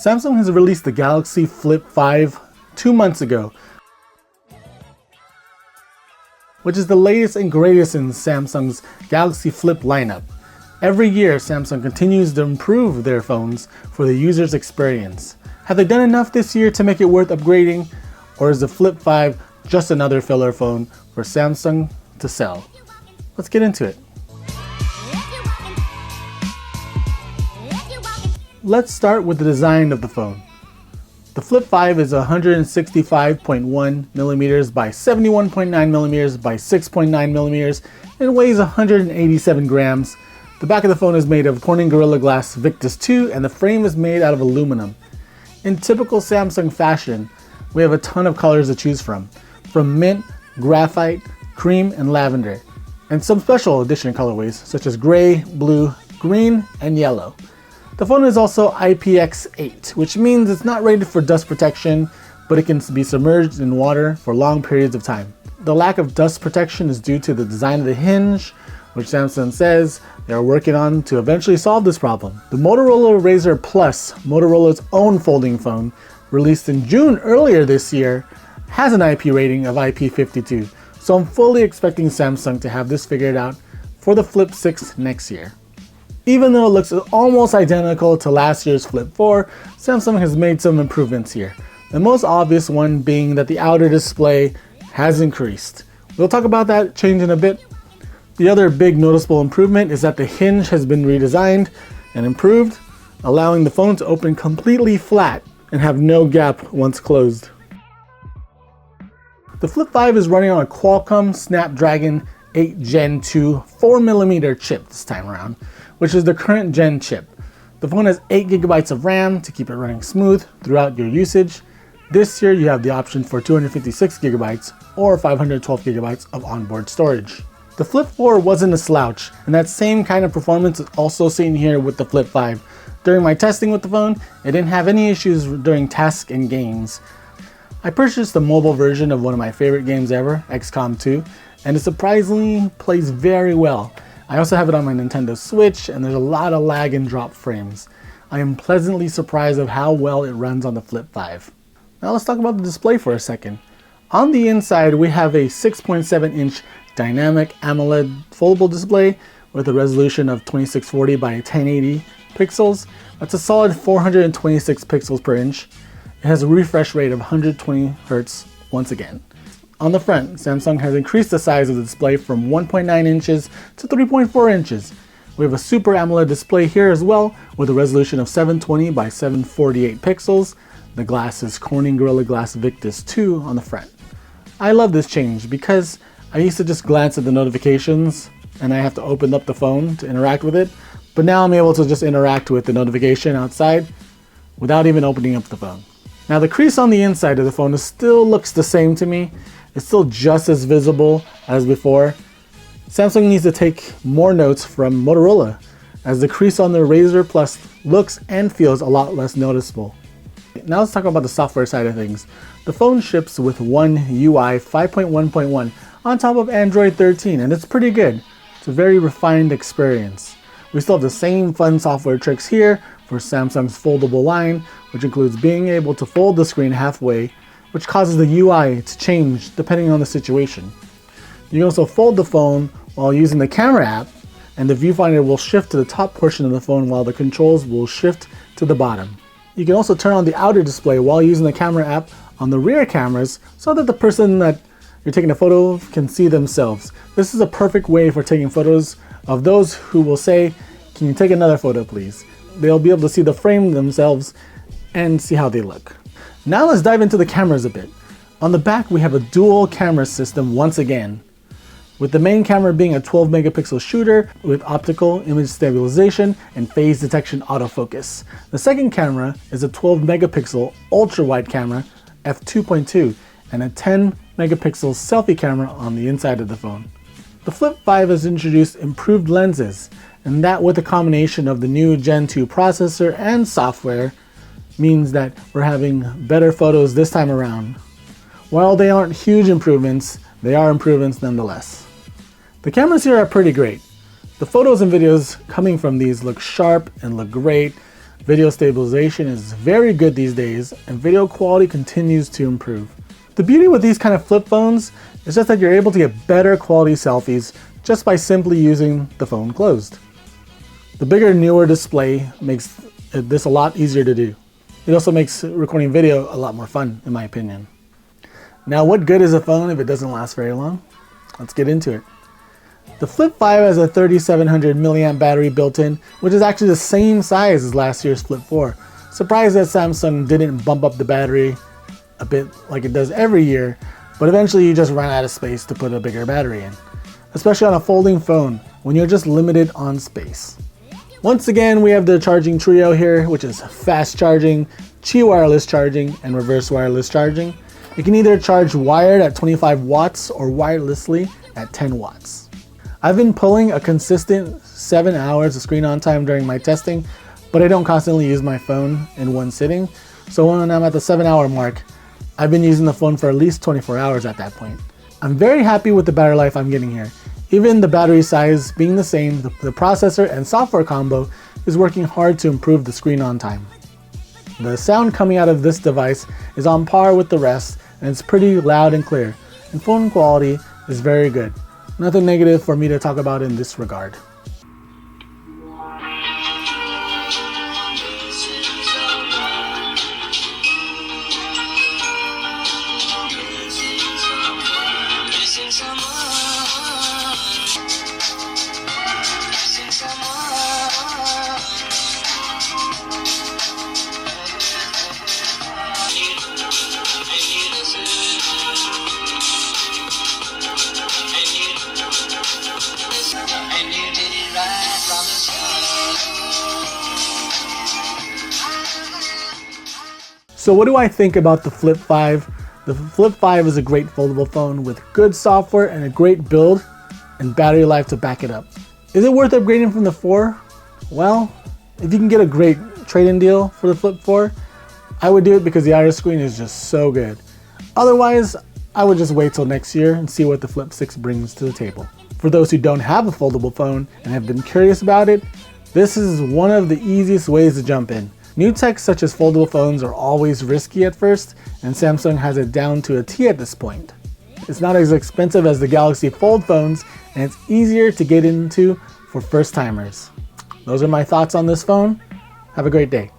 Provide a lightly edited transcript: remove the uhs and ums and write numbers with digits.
Samsung has released the Galaxy Flip 5 2 months ago, which is the latest and greatest in Samsung's Galaxy Flip lineup. Every year, Samsung continues to improve their phones for the user's experience. Have they done enough this year to make it worth upgrading? Or is the Flip 5 just another filler phone for Samsung to sell? Let's get into it. Let's start with the design of the phone. The Flip 5 is 165.1mm by 71.9mm by 6.9mm and weighs 187 grams. The back of the phone is made of Corning Gorilla Glass Victus 2 and the frame is made out of aluminum. In typical Samsung fashion, we have a ton of colors to choose from mint, graphite, cream, and lavender, and some special edition colorways such as gray, blue, green, and yellow. The phone is also IPX8, which means it's not rated for dust protection, but it can be submerged in water for long periods of time. The lack of dust protection is due to the design of the hinge, which Samsung says they are working on to eventually solve this problem. The Motorola Razr Plus, Motorola's own folding phone, released in June earlier this year, has an IP rating of IP52, so I'm fully expecting Samsung to have this figured out for the Flip 6 next year. Even though it looks almost identical to last year's Flip 4, Samsung has made some improvements here. The most obvious one being that the outer display has increased. We'll talk about that change in a bit. The other big noticeable improvement is that the hinge has been redesigned and improved, allowing the phone to open completely flat and have no gap once closed. The Flip 5 is running on a Qualcomm Snapdragon 8 Gen 2 4mm chip this time around, which is the current gen chip. The phone has 8GB of RAM to keep it running smooth throughout your usage. This year you have the option for 256GB or 512GB of onboard storage. The Flip 4 wasn't a slouch, and that same kind of performance is also seen here with the Flip 5. During my testing with the phone, it didn't have any issues during tasks and games. I purchased the mobile version of one of my favorite games ever, XCOM 2, and it surprisingly plays very well. I also have it on my Nintendo Switch, and there's a lot of lag and drop frames. I am pleasantly surprised of how well it runs on the Flip 5. Now let's talk about the display for a second. On the inside, we have a 6.7-inch dynamic AMOLED foldable display with a resolution of 2640 by 1080 pixels. That's a solid 426 pixels per inch. It has a refresh rate of 120 Hz once again. On the front, Samsung has increased the size of the display from 1.9 inches to 3.4 inches. We have a Super AMOLED display here as well with a resolution of 720 by 748 pixels. The glass is Corning Gorilla Glass Victus 2 on the front. I love this change because I used to just glance at the notifications and I have to open up the phone to interact with it, but now I'm able to just interact with the notification outside without even opening up the phone. Now the crease on the inside of the phone still looks the same to me. It's still just as visible as before. Samsung needs to take more notes from Motorola, as the crease on the Razr Plus looks and feels a lot less noticeable. Now let's talk about the software side of things. The phone ships with One UI 5.1.1 on top of Android 13, and it's pretty good. It's a very refined experience. We still have the same fun software tricks here for Samsung's foldable line, which includes being able to fold the screen halfway, which causes the UI to change depending on the situation. You can also fold the phone while using the camera app, and the viewfinder will shift to the top portion of the phone while the controls will shift to the bottom. You can also turn on the outer display while using the camera app on the rear cameras so that the person that you're taking a photo of can see themselves. This is a perfect way for taking photos of those who will say, "Can you take another photo please?" They'll be able to see the frame themselves and see how they look. Now let's dive into the cameras a bit. On the back we have a dual camera system once again, with the main camera being a 12 megapixel shooter with optical image stabilization and phase detection autofocus. The second camera is a 12 megapixel ultra wide camera f2.2 and a 10 megapixel selfie camera on the inside of the phone. The Flip 5 has introduced improved lenses, and that with a combination of the new Gen 2 processor and software means that we're having better photos this time around. While they aren't huge improvements, they are improvements nonetheless. The cameras here are pretty great. The photos and videos coming from these look sharp and look great. Video stabilization is very good these days, and video quality continues to improve. The beauty with these kind of flip phones is just that you're able to get better quality selfies just by simply using the phone closed. The bigger, newer display makes this a lot easier to do. It also makes recording video a lot more fun, in my opinion. Now, what good is a phone if it doesn't last very long? Let's get into it. The Flip 5 has a 3700 milliamp battery built in, which is actually the same size as last year's Flip 4. Surprised that Samsung didn't bump up the battery a bit like it does every year, but eventually you just ran out of space to put a bigger battery in, especially on a folding phone when you're just limited on space. Once again, we have the charging trio here, which is fast charging, Qi wireless charging, and reverse wireless charging. You can either charge wired at 25 watts or wirelessly at 10 watts. I've been pulling a consistent 7 hours of screen on time during my testing, but I don't constantly use my phone in one sitting. So when I'm at the 7-hour mark, I've been using the phone for at least 24 hours at that point. I'm very happy with the battery life I'm getting here. Even the battery size being the same, the processor and software combo is working hard to improve the screen on time. The sound coming out of this device is on par with the rest, and it's pretty loud and clear, and phone quality is very good. Nothing negative for me to talk about in this regard. So what do I think about the Flip 5? The Flip 5 is a great foldable phone with good software and a great build and battery life to back it up. Is it worth upgrading from the 4? Well, if you can get a great trade-in deal for the Flip 4, I would do it because the outer screen is just so good. Otherwise, I would just wait till next year and see what the Flip 6 brings to the table. For those who don't have a foldable phone and have been curious about it, this is one of the easiest ways to jump in. New tech such as foldable phones are always risky at first, and Samsung has it down to a T at this point. It's not as expensive as the Galaxy Fold phones, and it's easier to get into for first timers. Those are my thoughts on this phone. Have a great day.